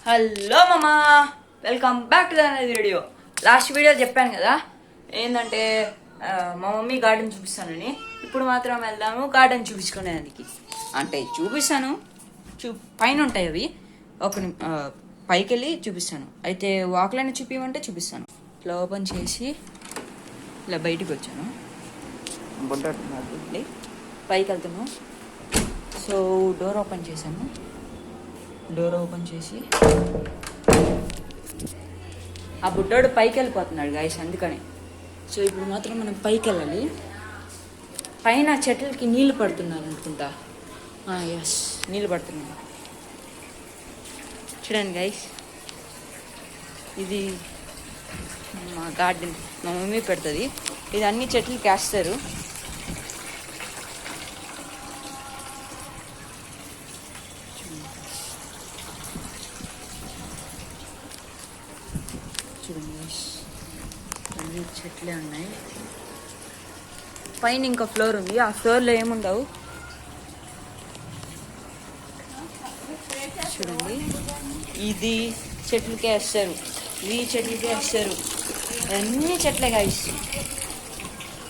Hello మామా, welcome back to the video. Last video చెప్పాను కదా ఏంటంటే మా మమ్మీ గార్డెన్ చూపిస్తానని. ఇప్పుడు మాత్రం వెళ్దాము గార్డెన్ చూపించుకునేదానికి. అంటే చూపిస్తాను, పైన ఉంటాయి అవి. పైకి వెళ్ళి చూపిస్తాను. అయితే వాక్లైనా చూపించమంటే చూపిస్తాను. ఇట్లా ఓపెన్ చేసి ఇలా బయటికి వచ్చాను. బొడ్డ పైకి వెళ్తాను. సో డోర్ ఓపెన్ చేశాను. డోర్ ఓపెన్ చేసి ఆ బుడ్డోడు పైకి వెళ్ళిపోతున్నాడు గైస్, అందుకని. సో ఇప్పుడు మాత్రం మనం పైకి వెళ్ళాలి. పైన చెట్లకి నీళ్లు పడుతున్నారు అనుకుంటా. ఎస్, నీళ్ళు పడుతున్నాయి. చూడండి గైస్, ఇది మా గార్డెన్. మా మమ్మీ పెడుతుంది. ఇది అన్ని చెట్లకి వేస్తారు. చూడండి గైస్, అన్ని చెట్లే ఉన్నాయి. పైన ఇంకో ఫ్లోర్ ఉంది. ఆ ఫ్లోర్లో ఏముండవు. చూడండి, ఇది చెట్లకే వేస్తారు, ఈ చెట్లకే వేస్తారు. అన్ని చెట్లే గైస్.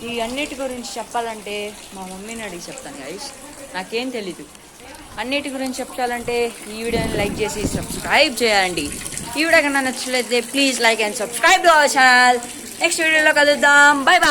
ఈ అన్నిటి గురించి చెప్పాలంటే మా మమ్మీని అడిగి చెప్తాను గైస్, నాకేం తెలీదు. అన్నిటి గురించి చెప్పాలంటే ఈ వీడియోని లైక్ చేసి సబ్స్క్రైబ్ చేయండి. ఈ వీడియో కన్నా నచ్చలేదే please like and subscribe to our channel. Next వీడియోలో కలుద్దాం. Bye bye.